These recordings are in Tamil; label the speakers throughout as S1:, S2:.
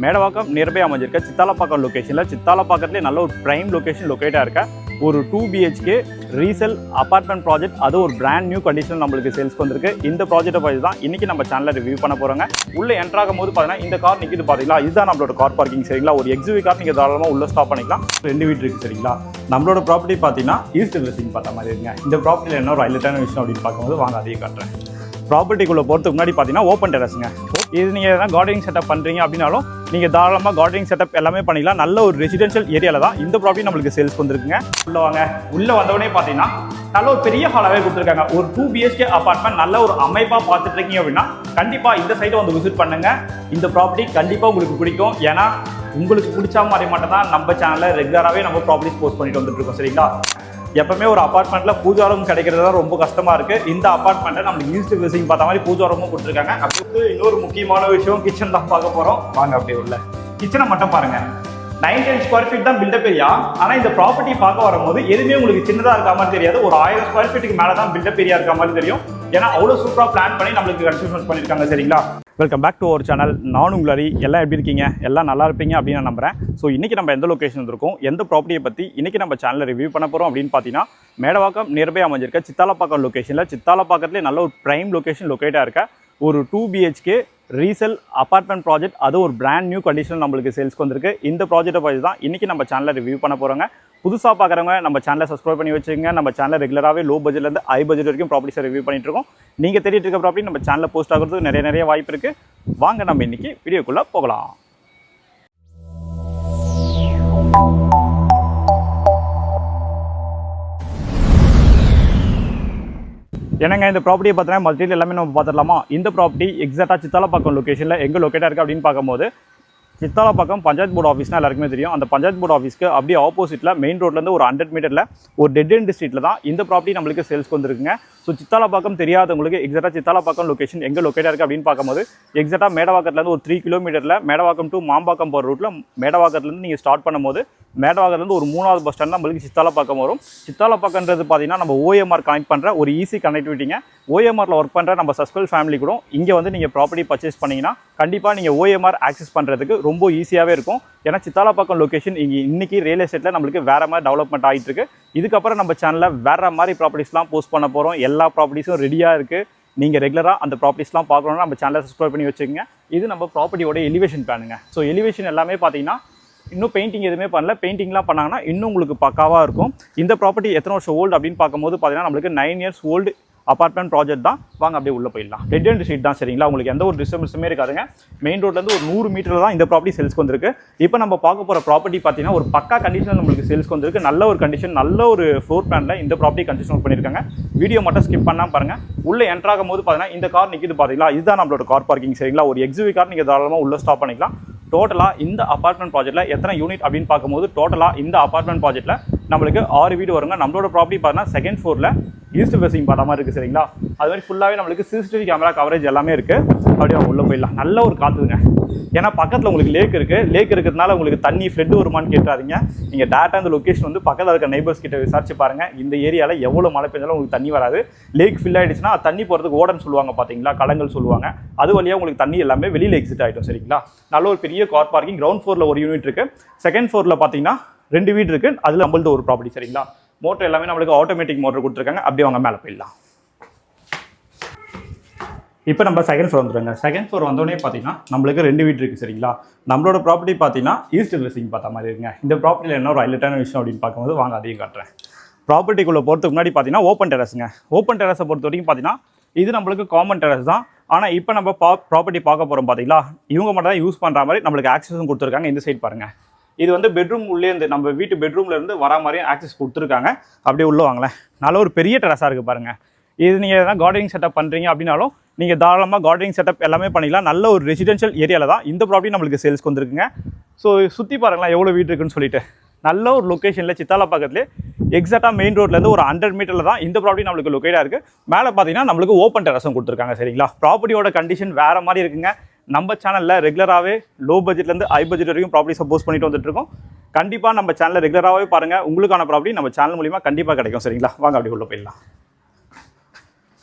S1: மேடவாக்கம் நியர்பை அமைஞ்சிருக்க சித்தாலப்பாக்கம் லொக்கேஷனில் சித்தாலப்பாக்கத்துலேயே நல்ல ஒரு ப்ரைம் லொக்கேஷன் லொக்கேட்டாக இருக்க ஒரு 2 BHK ரீசேல் அப்பார்ட்மெண்ட் ப்ராஜெக்ட். அது ஒரு பிராண்ட் நியூ கண்டிஷன் நம்மளுக்கு சேல்ஸ்க்கு வந்திருக்கு. இந்த ப்ராஜெக்ட்டை பற்றி தான் இன்றைக்கி நம்ம சேனலில் ரிவ்யூ பண்ண போகிறோங்க. உள்ளே என்ட்ராகும் போது பார்த்தீங்கன்னா இந்த கார் நிற்கிது பார்த்தீங்களா, இதுதான் நம்மளோட கார் பார்க்கிங் சரிங்களா. ஒரு எக்ஸிவி கார் நீங்கள் தாராளமாக உள்ளே ஸ்டாப் பண்ணிக்கலாம். 2 வீடு இருக்குது சரிங்களா. நம்மளோட ப்ராப்பர்ட்டி பார்த்தீங்கன்னா ஈஸ்ட் ஃபேசிங் பார்த்த மாதிரி இருக்குங்க. இந்த ப்ராப்பர்ட்டியில் என்ன ஒரு ஹைலைட்டான விஷயம் அப்படின்னு பார்க்கும்போது வாங்க அதையும் காட்டுறேன். ப்ராப்பர்ட்டிக்குள்ளே போகிறதுக்கு முன்னாடி பார்த்தீங்கன்னா ஓப்பன் டெரஸ்ங்க. இது நீங்கள் எதனா கார்டனிங் செட்டப் பண்ணுறீங்க அப்படின்னாலும் நீங்கள் தாராளமாக கார்டனிங் செட்டப் எல்லாமே பண்ணிக்கலாம். நல்ல ஒரு ரெசிடென்ஷியல் ஏரியாவில் தான் இந்த ப்ராப்பர்ட்டி நம்மளுக்கு சேல்ஸ் வந்துருக்குங்க. உள்ளே வாங்க. உள்ளே வந்தவொடனே பார்த்தீங்கன்னா நல்ல ஒரு பெரிய ஹாலாகவே கொடுத்துருக்காங்க. ஒரு 2 BHK அப்பார்ட்மெண்ட் நல்ல ஒரு அமைப்பாக பார்த்துட்டு இருக்கீங்க அப்படின்னா கண்டிப்பாக இந்த சைட்டை வந்து விசிட் பண்ணுங்கள். இந்த ப்ராப்பர்ட்டி கண்டிப்பாக உங்களுக்கு பிடிக்கும். ஏன்னா உங்களுக்கு பிடிச்ச மாதிரி மட்டும் தான் நம்ம சேனலில் ரெகுலராகவே நம்ம ப்ராப்பர்ட்டிஸ் போஸ்ட் பண்ணிட்டு வந்துட்டு இருக்கோம் சரிங்களா. எப்பவுமே ஒரு அப்பார்ட்மெண்ட்டில் பூஜா ரூம் கிடைக்கிறது தான் ரொம்ப கஷ்டமாக இருக்குது. இந்த அப்பார்ட்மெண்ட்டை நம்மளுக்கு ஈஸ்ட் ஃபேசிங் பார்த்த மாதிரி பூஜா ரூமும் கொடுத்துருக்காங்க. அடுத்து இன்னொரு முக்கியமான விஷயம் கிச்சன் தான் பார்க்க போகிறோம். வாங்க அப்படியே உள்ள கிச்சனை மட்டும் பாருங்கள். 910 ஸ்கொயர் ஃபீட் தான் பில்டப் ஏரியா. ஆனால் இந்த ப்ராப்பர்ட்டி பார்க்க வரும்போது எதுவுமே உங்களுக்கு சின்னதாக இருக்க மாதிரி தெரியாது. ஒரு 1000 ஸ்கொயர் ஃபீட்டுக்கு மேலே தான் பில்டப் ஏரியா இருக்க மாதிரி தெரியும். ஏன்னா அவ்வளோ சூப்பராக பிளான் பண்ணி நம்மளுக்கு கன்ஸ்ட்ரக்ஷன் பண்ணியிருக்காங்க சரிங்களா. Welcome back to our channel. நான் உங்களரி. எல்லாம் எப்படி இருக்கீங்க? எல்லாம் நல்லா இருப்பீங்க அப்படின்னு நான் நம்புறேன். ஸோ இன்றைக்கி நம்ம எந்த லொக்கேஷன் இருக்கோம், எந்த ப்ராப்பர்ட்டியை பற்றி இன்றைக்கி நம்ம சேனலில் ரிவ்யூ பண்ண போகிறோம் அப்படின்னு பார்த்தீங்கன்னா மேடவாக்கம் நியர்பை அமைஞ்சிருக்க சித்தாலப்பாக்கம் லொக்கேஷனில் சித்தாலப்பாக்கத்துலேயே நல்ல ஒரு ப்ரைம் லொக்கேஷன் லொக்கேட்டாக இருக்க ஒரு 2 BHK ரீசேல் அப்பார்ட்மெண்ட் ப்ராஜெக்ட். அது ஒரு பிராண்ட் நியூ கண்டிஷன் நம்மளுக்கு சேல்ஸ்க்கு வந்திருக்கு. இந்த ப்ராஜெக்ட்டை பற்றி தான் இன்றைக்கி நம்ம சேனலில் ரிவ்யூ பண்ண போகிறோங்க. புதுசாக பார்க்குறவங்க நம்ம சேனலை சப்ஸ்கிரைப் பண்ணி வச்சுக்கோங்க. நம்ம சேனலில் ரெகுலராகவே லோ பட்ஜெட்லேருந்து ஹை பட்ஜெட் வரைக்கும் ப்ராப்பர்ட்டிஸை ரிவ்யூ பண்ணிட்டு இருக்கோம். நீங்கள் தேடிட்டு இருக்க ப்ராப்பர்ட்டி நம்ம சேனலில் போஸ்ட் ஆகிறதுக்கு நிறைய வாய்ப்பு இருக்குது. வாங்க நம்ம இன்றைக்கி வீடியோக்குள்ளே போகலாம். என்னங்க இந்த ப்ராப்பர்ட்டியை பார்த்தீங்கன்னா மல்டியில் எல்லாமே நம்ம பார்த்துடலாமா. இந்த ப்ராப்பர்ட்டி எக்ஸாக்டாக சித்தாலப்பாக்கம் லொக்கேஷனில் எங்கே லொக்கேட்டாக இருக்குது அப்படின்னு பார்க்கும்போது சித்தாலப்பாக்கம் பஞ்சாயத்து போர்டு ஆஃபீஸ்னால் எல்லாருக்குமே தெரியும். அந்த பஞ்சாயத்து போர்டு ஆஃபீஸ்க்கு அப்படியே ஆப்போசிட்டில் மெயின் ரோட்லேருந்து ஒரு 100 மீட்டரில் ஒரு டெட் எண்ட் ஸ்ட்ரீட்டில் தான் இந்த ப்ராப்பர்ட்டி நம்மளுக்கு சேல்ஸ்க்கு வந்துருக்குங்க. ஸோ சித்தாலப்பாக்கம் தெரியாதவங்களுக்கு எக்ஸாக்டாக சித்தாலப்பாக்கம் லொக்கேஷன் எங்கே லொக்கேட்டாக இருக்குது அப்படின்னு பார்க்கும்போது எக்ஸாக்டாக மேடவாக்கத்துலேருந்து ஒரு 3 கிலோமீட்டரில் மேடவாக்கம் டு மாம்பாக்கம் போகிற ரூட்டில் மேடவாக்கத்துலேருந்து நீங்கள் ஸ்டார்ட் பண்ணும்போது மேடவாக்கத்துலேருந்து ஒரு 3வது பஸ் ஸ்டாண்ட் நம்மளுக்கு சித்தாலப்பாக்கம் வரும். சித்தாலப்பாக்கன்றது பார்த்தீங்கன்னா நம்ம OMR கனெக்ட் பண்ணுற ஒரு ஈஸி கனெக்டிவிட்டிங்க. OMRல ஒர்க் பண்ணுற நம்ம சஸ்கல் ஃபேமிலி கூட இங்கே வந்து நீங்கள் ப்ராப்பர்ட்டி பர்ச்சேஸ் பண்ணிங்கன்னா கண்டிப்பாக நீங்கள் OMR ஆக்சஸ் பண்ணுறதுக்கு ரொம்ப ஈஸியாகவே இருக்கும். ஏன்னா சித்தாலப்பாக்கம் லொக்கேஷன் இன்றைக்கி ரியல் எஸ்டேட்டில் நம்மளுக்கு வேறு மாதிரி டெவலப்மெண்ட் ஆகிட்டு இருக்கு. இதுக்கப்புறம் நம்ம சேனலில் வேறு மாதிரி ப்ராப்பர்ட்டிஸ்லாம் போஸ்ட் பண்ண போகிறோம். எல்லா ப்ராப்பர்ட்டிஸும் ரெடியாக இருக்குது. நீங்கள் ரெகுலராக அந்த ப்ராப்பர்ட்டிஸ்லாம் பார்க்கணுன்னா நம்ம சேனலை சப்ஸ்கிரைப் பண்ணி வச்சுக்கோங்க. இது நம்ம ப்ராப்பர்ட்டியோட எலிவேஷன் பிளானுங்க. ஸோ எலிவேஷன் எல்லாமே பார்த்தீங்கன்னா இன்னும் பெயிண்டிங் எதுவுமே பண்ணல. பெயிண்டிங்லாம் பண்ணாங்கன்னா இன்னும் உங்களுக்கு பக்காவாக இருக்கும். இந்த ப்ராப்பர்ட்டி எத்தனை வருஷம் ஓல்டு அப்படின்னு பார்க்கும்போது பார்த்தீங்கன்னா நம்மளுக்கு 9 இயர்ஸ் ஓல்டு அப்பார்ட்மெண்ட் ப்ராஜெக்ட் தான். வாங்க அப்படியே உள்ளே போயிடலாம். டெட் எண்ட் ஸ்ட்ரீட் தான் சரிங்களா. உங்களுக்கு எந்த ஒரு டிஸ்டர்பன்ஸுமே இருக்காதுங்க. மெயின் ரோட்லேருந்து ஒரு 100 மீட்டர் தான் இந்த ப்ராப்பர்ட்டி சேல்ஸ்க்கு வந்திருக்கு. இப்போ நம்ம பார்க்க போகிற ப்ராப்பர்ட்டி பார்த்தீங்கன்னா ஒரு பக்கா கண்டிஷன் நம்மளுக்கு சேல்ஸ்க்கு வந்திருக்கு. நல்ல ஒரு கண்டிஷன், நல்ல ஒரு ஃப்ளோர் பிளானில் இந்த ப்ராப்பர்ட்டி கன்ஸ்ட்ரக்ஷன் பண்ணியிருக்காங்க. வீடியோ மட்டும் ஸ்கிப் பண்ணாமல் பாருங்கள். உள்ளே என்ட்ராகும் போது பார்த்தீங்கன்னா இந்த கார் நிற்கிது பார்த்தீங்களா, இதுதான் நம்மளோட கார் பார்க்கிங் சரிங்களா. ஒரு எக்ஸிவி கார் நீங்கள் தாராளமாக உள்ளே ஸ்டாப் பண்ணிக்கலாம். டோட்டலாக இந்த அப்பார்ட்மெண்ட் ப்ராஜெக்ட்டில் எத்தனை யூனிட் அப்படின்னு பார்க்கும்போது டோட்டலாக இந்த அப்பார்ட்மெண்ட் ப்ராஜெக்ட்டில் நம்மளுக்கு 6 வீடு வருங்க. நம்மளோட ப்ராப்பர்ட்டி பார்த்தீங்கன்னா செகண்ட் ஃப்ளோரில் ஈஸ்ட் ஃபேசிங் பார்த்த மாதிரி இருக்குது சரிங்களா. அது மாதிரி ஃபுல்லாகவே நம்மளுக்கு CCTV கேமரா கவரேஜ் எல்லாமே இருக்குது. அப்படியே அவங்க உள்ளே போயிடலாம். நல்ல ஒரு காற்றுங்க. ஏன்னா பக்கத்தில் உங்களுக்கு லேக் இருக்குது. லேக் இருக்கிறதுனால உங்களுக்கு தண்ணி ஃப்ளட் வருமானு கேட்டாதீங்க. நீங்கள் டேரெக்டாக அந்த லொக்கேஷன் வந்து பக்கத்தில் இருக்க நெய்பர்ஸ் கிட்ட விசாரிச்சு பாருங்கள். இந்த ஏரியாவில் எவ்வளோ மழை பெஞ்சாலும் உங்களுக்கு தண்ணி வராது. லேக் ஃபில் ஆகிடுச்சுன்னா தண்ணி போகிறதுக்கு ஓடன்னு சொல்லுவாங்க பார்த்தீங்களா, களங்கள் சொல்லுவாங்க. அது வழியாக உங்களுக்கு தண்ணி எல்லாமே வெளியில் எக்ஸிட் ஆகிடும் சரிங்களா. நல்ல ஒரு பெரிய கார் பார்க்கிங். கிரவுண்ட் ஃப்ளோரில் ஒரு யூனிட் இருக்குது. செகண்ட் ஃப்ளோரில் பார்த்தீங்கன்னா 2 வீடு இருக்குது. அதில் நம்மள்ட்ட ஒரு ப்ராப்பர்ட்டி சரிங்களா. மோட்டர் எல்லாமே நம்மளுக்கு ஆட்டோமேட்டிக் மோட்டர் கொடுத்துருக்காங்க. அப்படியே அவங்க மேலே போயிடலாம். இப்போ நம்ம செகண்ட் ஃப்ளோர் வந்துடுங்க. செகண்ட் ஃப்ளோர் வந்தோடனே பார்த்தீங்கன்னா நம்மளுக்கு 2 வீடு இருக்குது சரிங்களா. நம்மளோட ப்ராப்பர்ட்டி பார்த்தீங்கன்னா ஈஸ்ட் ஃபேசிங் பார்த்த மாதிரி இருக்குங்க. இந்த ப்ராப்பர்ட்டியில் என்ன ஒரு ஹைலைட்டான விஷயம் அப்படின்னு பார்க்கும்போது வாங்க அதையும் காட்டுறேன். ப்ராப்பர்ட்டிக்குள்ளே போகிறதுக்கு முன்னாடி பார்த்தீங்கன்னா ஓப்பன் டெரஸுங்க. ஓப்பன் டெரஸை பொறுத்த வரைக்கும் பார்த்தீங்கன்னா இது நம்மளுக்கு காமன் டெரஸ் தான். ஆனால் இப்போ நம்ம ப்ராப்பர்ட்டி பார்க்க போகிறோம் பார்த்தீங்களா, இவங்க மட்டும் தான் யூஸ் பண்ணுற மாதிரி நம்மளுக்கு ஆக்சஸும் கொடுத்துருக்காங்க. இந்த சைட் பாருங்கள். இது வந்து பெட்ரூம் உள்ளேருந்து நம்ம வீட்டு பெட்ரூம்லேருந்து வரா மாதிரியும் ஆக்சஸ் கொடுத்துருக்காங்க. அப்படியே உள்ளே வாங்களேன். நல்ல ஒரு பெரிய டெரஸாக இருக்குது பாருங்கள். இது நீங்கள் எதனா கார்டனிங் செட்டப் பண்ணுறீங்க அப்படின்னாலும் நீங்கள் தாராளமாக கார்டனிங் செட்டப் எல்லாமே பண்ணிக்கலாம். நல்ல ஒரு ரெசிடென்ஷியல் ஏரியாவில் தான் இந்த ப்ராப்பர்ட்டி நம்மளுக்கு சேல்ஸ்க்கு வந்துருக்குங்க. ஸோ சுற்றி பாருங்களேன் எவ்வளோ வீடு இருக்குன்னு சொல்லிட்டு. நல்ல ஒரு லொக்கேஷனில் சித்தாலப்பாக்கத்துலேயே எக்ஸாக்டாக மெயின் ரோட்லேருந்து ஒரு 100 மீட்டரில் தான் இந்த ப்ராப்பர்ட்டி நம்மளுக்கு லொக்கேட்டாக இருக்குது. மேலே பார்த்தீங்கன்னா நம்மளுக்கு ஓப்பன் டெரஸும் கொடுத்துருக்காங்க சரிங்களா. ப்ராப்பர்ட்டியோட கண்டிஷன் வேறு மாதிரி இருக்குங்க. நம்ம சேனலில் ரெகுலராகவே லோ பட்ஜெட்லேருந்து ஹை பட்ஜெட் வரைக்கும் ப்ராப்பர்ட்டிஸை போஸ்ட் பண்ணிட்டு வந்துட்டுருக்கோம். கண்டிப்பாக நம்ம சேனலில் ரெகுலராகவே பாருங்கள். உங்களுக்கான ப்ராப்பர்ட்டி நம்ம சேனல் மூலிமா கண்டிப்பாக கிடைக்கும் சரிங்களா. வாங்க அப்படி உள்ள போயிடலாம்.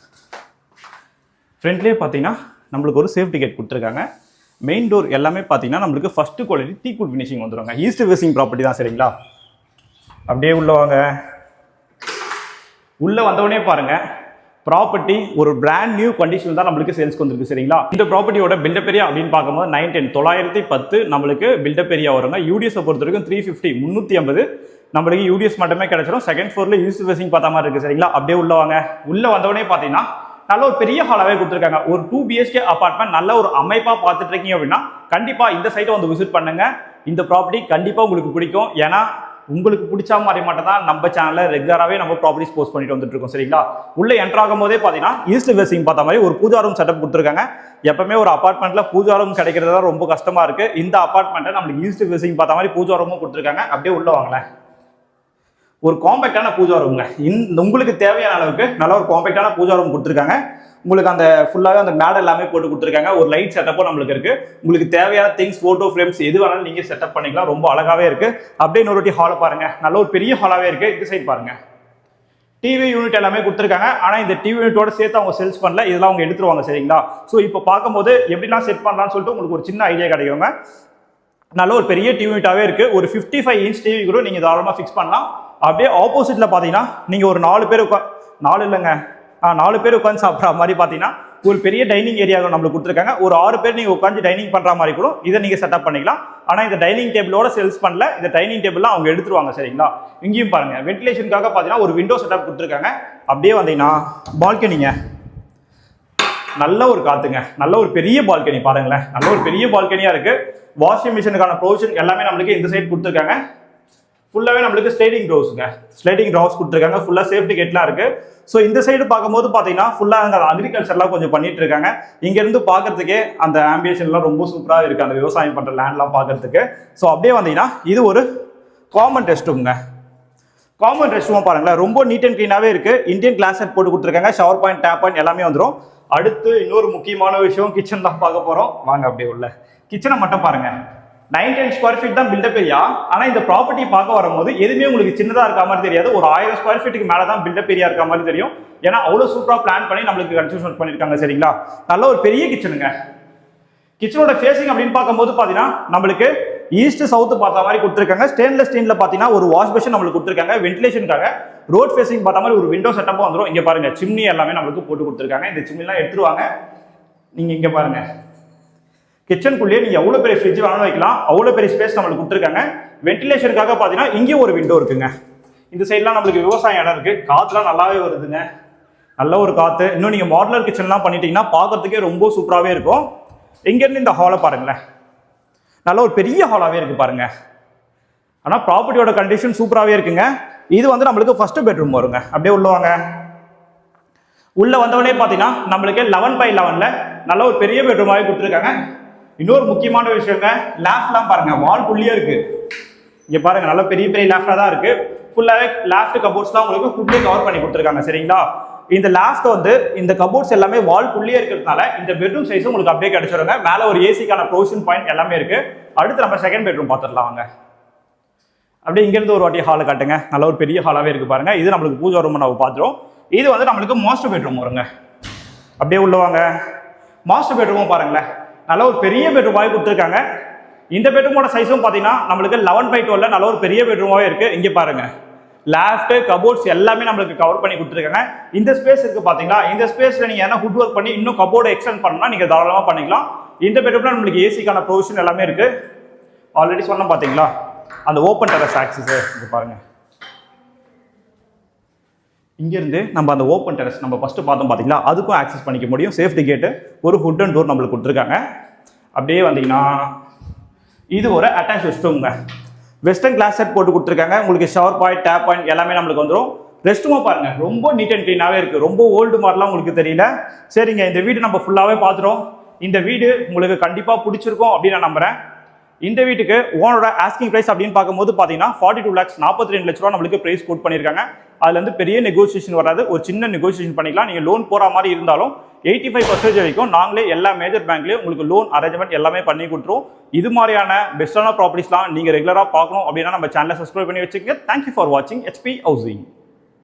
S1: ஃப்ரண்ட்லேயே பார்த்தீங்கன்னா நம்மளுக்கு ஒரு சேஃப்டி கேட் கொடுத்துருக்காங்க. மெயின் டோர் எல்லாமே பார்த்தீங்கன்னா நம்மளுக்கு ஃபர்ஸ்ட் குவாலிட்டி டீக்வுட் ஃபினிஷிங் வந்துருங்க. ஈஸ்ட் ஃபேசிங் ப்ராப்பர்ட்டி தான் சரிங்களா. அப்படியே உள்ள வாங்க. உள்ள வந்தவொடனே பாருங்க ப்ராப்பர்ட்டி ஒரு பிராண்ட் நியூ கண்டிஷன் தான் நம்மளுக்கு சேல்ஸ்க்கு வந்திருக்கு சரிங்களா. இந்த ப்ராப்பர்ட்டியோட பில்டப் ஏரியா அப்படின்னு பார்க்கும்போது 910 நம்மளுக்கு பில்டப் ஏரியா வருங்க. யூடிஎஸ் பொறுத்த வரைக்கும் 350 350 நம்மளுக்கு யூடிஎஸ் மட்டுமே கிடைச்சிடும். செகண்ட் ஃப்ளோர்ல ஈஸ்ட் ஃபேசிங் பார்த்த மாதிரி இருக்கு சரிங்களா. அப்படியே உள்ள வாங்க. உள்ள வந்தவொடனே பார்த்தீங்கன்னா நல்ல ஒரு பெரிய ஹாலாவே கொடுத்துருக்காங்க. ஒரு 2 BHK அபார்ட்மெண்ட் நல்ல ஒரு அமைப்பா பார்த்துட்டு இருக்கீங்க அப்படின்னா கண்டிப்பா இந்த சைட்டை வந்து விசிட் பண்ணுங்க. இந்த ப்ராப்பர்ட்டி கண்டிப்பா உங்களுக்கு பிடிக்கும். ஏன்னா உங்களுக்கு பிடிச்ச மாதிரி மட்டும் தான் நம்ம சேனல்ல ரெகுலராகவே நம்ம ப்ராப்பர்ட்டிஸ் போஸ்ட் பண்ணிட்டு வந்துட்டு இருக்கோம் சரிங்களா. உள்ள என்டர் ஆகும் போதே பார்த்தீங்கன்னா ஈஸ்ட் ஃபேசிங் பார்த்த மாதிரி ஒரு பூஜா ரூம் செட்டப் கொடுத்துருக்காங்க. எப்பவுமே ஒரு அபார்ட்மெண்ட்ல பூஜா ரூம் கிடைக்கிறது தான் ரொம்ப கஷ்டமா இருக்கு. இந்த அபார்ட்மெண்ட்டை நம்மளுக்கு ஈஸ்ட் ஃபேசிங் பார்த்த மாதிரி பூஜா ரூமும் கொடுத்துருக்காங்க. அப்படியே உள்ள வாங்களேன். ஒரு காம்பேக்டான பூஜா ரூம்ங்க. உங்களுக்கு தேவையான அளவுக்கு நல்ல ஒரு காம்பேக்டான பூஜா ரூம் கொடுத்துருக்காங்க. உங்களுக்கு அந்த ஃபுல்லாகவே அந்த மேட் எல்லாமே போட்டு கொடுத்துருக்காங்க. ஒரு லைட் செட்டப்பும் நம்மளுக்கு இருக்கு. உங்களுக்கு தேவையான திங்ஸ் ஃபோட்டோ ஃப்ரேம்ஸ் எது வேணாலும் நீங்க செட்டப் பண்ணிக்கலாம். ரொம்ப அழகாவே இருக்கு. அப்படியே இன்னொரு ஹாலை பாருங்க. நல்ல ஒரு பெரிய ஹாலாவே இருக்கு. இந்த சைட் பாருங்க டிவி யூனிட் எல்லாமே கொடுத்துருக்காங்க. ஆனால் இந்த டிவி யூனிட்டோட சேர்த்து அவங்க சேல்ஸ் பண்ணல. இதெல்லாம் அவங்க எடுத்துருவாங்க சரிங்களா. ஸோ இப்போ பார்க்கும்போது எப்படிலாம் செட் பண்ணலாம்னு சொல்லிட்டு உங்களுக்கு ஒரு சின்ன ஐடியா கிடைக்குங்க. நல்ல ஒரு பெரிய டிவி யூனிட்டாவே இருக்கு. ஒரு 55 இன்ச் டிவி கூட நீங்க தாராளமாக ஃபிக்ஸ் பண்ணலாம். அப்படியே ஆப்போசிட்ல பாத்தீங்கன்னா நீங்க ஒரு 4 பேர் 4 பேர் உட்காந்து சாப்பிட்ற மாதிரி பாத்தீங்கன்னா ஒரு பெரிய டைனிங் ஏரியா நம்மளுக்கு கொடுத்துருக்காங்க. ஒரு 6 பேர் நீங்க உட்காந்து டைனிங் பண்ற மாதிரி கூட இதை நீங்க செட்டப் பண்ணிக்கலாம். ஆனா இந்த டைனிங் டேபிளோட சேல்ஸ் பண்ணல. இந்த டைனிங் டேபிள்லாம் அவங்க எடுத்துருவாங்க சரிங்களா. இங்கேயும் பாருங்க வென்டிலேஷனுக்காக பாத்தீங்கன்னா ஒரு விண்டோ செட்டப் கொடுத்துருக்காங்க. அப்படியே வந்தீங்கன்னா பால்கனிங்க நல்ல ஒரு காத்துங்க. நல்ல ஒரு பெரிய பால்கனி பாருங்களேன். நல்ல ஒரு பெரிய பால்கனியா இருக்கு. வாஷிங் மிஷினுக்கான ப்ரொவிஷன் எல்லாமே நம்மளுக்கு இந்த சைட் கொடுத்துருக்காங்க. ஃபுல்லாவே நம்மளுக்கு ஸ்லைடிங் டோர்ஸ்ங்க. ஸ்லைடிங் டோர்ஸ் கொடுத்துருக்காங்க. ஃபுல்லா சேஃப்டி கேட்லாம் இருக்கு. ஸோ இந்த சைடு பார்க்கும்போது பார்த்தீங்கன்னா ஃபுல்லாக அந்த அக்ரிகல்ச்சர்லாம் கொஞ்சம் பண்ணிட்டு இருக்காங்க. இங்கேருந்து பார்க்கறதுக்கே அந்த ஆம்பியேஷன்லாம் ரொம்ப சூப்பராக இருக்கு. அந்த விவசாயம் பண்ணுற லேண்ட்லாம் பார்க்கறதுக்கு. ஸோ அப்படியே வந்தீங்கன்னா இது ஒரு காமன் ரெஸ்ட் ரூம்ங்க. காமன் ரெஸ்ட் ரூம் பாருங்களேன். ரொம்ப நீட் அண்ட் க்ளீனாகவே இருக்கு. இந்தியன் கிளாஸ் செட் போட்டு கொடுத்துருக்காங்க. ஷவர் பாயிண்ட், டேப் பாயிண்ட் எல்லாமே வந்துடும். அடுத்து இன்னொரு முக்கியமான விஷயம் கிச்சன் தான் பார்க்க போகிறோம். வாங்க அப்படியே உள்ள கிச்சனை மட்டும் பாருங்க. 910 ஸ்கொயர் ஃபீட் தான் பில்டப் ஏரியா. ஆனா இந்த ப்ராப்பர்ட்டி பார்க்க வரும்போது எதுவுமே உங்களுக்கு சின்னதா இருக்க மாதிரி தெரியாது. ஒரு 1000 ஸ்கொயர் ஃபீட்டுக்கு மேல தான் பில்டப் ஏரியா இருக்க மாதிரி தெரியும். ஏன்னா அவ்வளவு சூப்பரா பிளான் பண்ணி நம்மளுக்கு கன்ஸ்ட்ரக்ஷன் பண்ணிருக்காங்க சரிங்களா. நல்ல ஒரு பெரிய கிச்சனுங்க. கிச்சனோட ஃபேசிங் அப்படின்னு பார்க்கும்போது பாத்தீங்கன்னா நம்மளுக்கு ஈஸ்ட் சவுத் பார்த்த மாதிரி கொடுத்துருக்காங்க. ஸ்டெயின்லெஸ் ஸ்டீல்ல பாத்தீங்கன்னா ஒரு வாஷ் பேஷன் நம்மளுக்கு கொடுத்துருக்காங்க. வென்டிலேஷனுக்காக ரோட் ஃபேசிங் பார்த்த மாதிரி ஒரு விண்டோ செட்டப்பும் வந்துடும். இங்க பாருங்க சிம்னி எல்லாமே நம்மளுக்கு போட்டு கொடுத்துருக்காங்க. இந்த சிம்னிலாம் எடுத்துருவாங்க. நீங்க இங்க பாருங்க கிச்சனுக்குள்ளேயே நீங்க எவ்வளவு பெரிய ஃப்ரிட்ஜ் வேணாலும் வைக்கலாம். அவ்வளவு பெரிய ஸ்பேஸ் நம்மளுக்கு கொடுத்துருக்காங்க. வென்டிலேஷனுக்காக பாத்தீங்கன்னா இங்கேயும் ஒரு விண்டோ இருக்குங்க. இந்த சைட்லாம் நம்மளுக்கு விவசாய இடம் இருக்கு. காத்துலாம் நல்லாவே வருதுங்க. நல்ல ஒரு காத்து. இன்னும் நீங்க மாடுலர் கிச்சன்லாம் பண்ணிட்டீங்கன்னா பார்க்கறதுக்கே ரொம்ப சூப்பராகவே இருக்கும். இங்க இருந்து இந்த ஹாலை பாருங்களேன். நல்ல ஒரு பெரிய ஹாலாவே இருக்கு பாருங்க. ஆனா ப்ராப்பர்ட்டியோட கண்டிஷன் சூப்பராகவே இருக்குங்க. இது வந்து நம்மளுக்கு ஃபர்ஸ்ட் பெட்ரூம் வருங்க. அப்படியே உள்ள வாங்க. உள்ள வந்தவொடனே பாத்தீங்கன்னா நம்மளுக்கு 11x11ல நல்ல ஒரு பெரிய பெட்ரூமாவே கொடுத்துருக்காங்க. இன்னொரு முக்கியமான விஷயங்க லேஃப்ட்லாம் பாருங்க. வால்குள்ளேயே இருக்கு. இங்க பாருங்க நல்ல பெரிய பெரிய லேஃப்டா தான் இருக்கு. ஃபுல்லாவே லேஃப்ட் கபோர்ட்ஸ் தான் உங்களுக்கு ஃபுல்லே கவர் பண்ணி கொடுத்துருக்காங்க சரிங்களா. இந்த லேஃப்ட் வந்து இந்த கபோர்ட்ஸ் எல்லாமே வால்குள்ளேயே இருக்கிறதுனால இந்த பெட்ரூம் சைஸ் உங்களுக்கு அப்படியே கிடைச்சிருங்க. மேல ஒரு ஏசிக்கான ப்ரொவிஷன் பாயிண்ட் எல்லாமே இருக்கு. அடுத்து நம்ம செகண்ட் பெட்ரூம் பார்த்துடலாம் வாங்க. அப்படியே இங்க இருந்து ஒரு வாட்டி ஹாலை காட்டுங்க. நல்ல ஒரு பெரிய ஹாலாவே இருக்கு பாருங்க. இது நம்மளுக்கு பூஜா ரூம் நம்ம பார்த்துறோம். இது வந்து நம்மளுக்கு மாஸ்டர் பெட்ரூம் வருங்க. அப்படியே உள்ள வாங்க. மாஸ்டர் பெட்ரூமும் பாருங்களேன். நல்ல ஒரு பெரிய பெட்ரூமாவே கொடுத்துருக்காங்க. இந்த பெட்ரூமோட சைஸும் பார்த்தீங்கன்னா நம்மளுக்கு 11x12ல நல்ல ஒரு பெரிய பெட்ரூமாவே இருக்கு. இங்கே பாருங்க லேஃப்ட் கபோர்ட்ஸ் எல்லாமே நம்மளுக்கு கவர் பண்ணி கொடுத்துருக்காங்க. இந்த ஸ்பேஸ் இருக்கு பாத்தீங்களா. இந்த ஸ்பேஸ்ல நீங்க என்ன ஹுட் ஒர்க் பண்ணி இன்னும் கபோர்டு எக்ஸ்டெண்ட் பண்ணா நீங்க தாராளமா பண்ணிக்கலாம். இந்த பெட்ரூம்ல நம்மளுக்கு ஏசிக்கான ப்ரொவிஷன் எல்லாமே இருக்கு. ஆல்ரெடி சொன்னோம் பாத்தீங்களா அந்த ஓப்பன் டெரஸ் ஆக்சஸ். இங்க பாருங்க இங்கிருந்து நம்ம அந்த ஓப்பன் டெரஸ் நம்ம ஃபர்ஸ்ட் பார்த்தோம் பாத்தீங்களா அதுக்கும் ஆக்சஸ் பண்ணிக்க முடியும். சேஃப்டி கேட்டு ஒரு ஹுட் அண்ட் டோர் நம்மளுக்கு கொடுத்துருக்காங்க. அப்படியே வந்தீங்கன்னா இது ஒரு அட்டாச் ரெஸ்ட் ரூம்ங்க. வெஸ்டர்ன் கிளாஸ் செட் போட்டு கொடுத்துருக்காங்க. உங்களுக்கு ஷவர் பாயிண்ட், டேப் பாயிண்ட் எல்லாமே நம்மளுக்கு வந்துடும். ரெஸ்ட் ரூமை பாருங்க ரொம்ப நீட் அண்ட் க்ளீனாகவே இருக்கு. ரொம்ப ஓல்டு மாதிரிலாம் உங்களுக்கு தெரியல. சரிங்க இந்த வீடு நம்ம ஃபுல்லாகவே பார்த்துட்டோம். இந்த வீடு உங்களுக்கு கண்டிப்பாக பிடிச்சிருக்கும் அப்படின்னு நான் நம்புறேன். இந்த வீட்டுக்கு ஓனரோட ஆஸ்கிங் பிரைஸ் அப்படின்னு பார்க்கும்போது பார்த்தீங்கன்னா 42 lakhs 42 லட்ச ரூபா நம்மளுக்கு பிரைஸ் கோட் பண்ணியிருக்காங்க. அதுல இருந்து பெரிய நெகோசியேஷன் வராது. ஒரு சின்ன நெகோசியேஷன் பண்ணிக்கலாம். நீங்கள் லோன் போகிற மாதிரி இருந்தாலும் 85% வரைக்கும் நாங்களே எல்லா மேஜர் பேங்க்லேயும் உங்களுக்கு லோன் அரேஞ்ச்மெண்ட் எல்லாமே பண்ணி கொடுத்துருவோம். இது மாதிரியான பெஸ்ட்டான ப்ராப்பர்ட்டிஸ்லாம் நீங்கள் ரெகுலராக பார்க்கணும் அப்படின்னா நம்ம சேனலை சப்ஸ்கிரைப் பண்ணி வச்சுக்கோங்க. தேங்க்யூ ஃபார் வாட்சிங் HP ஹவுசிங்.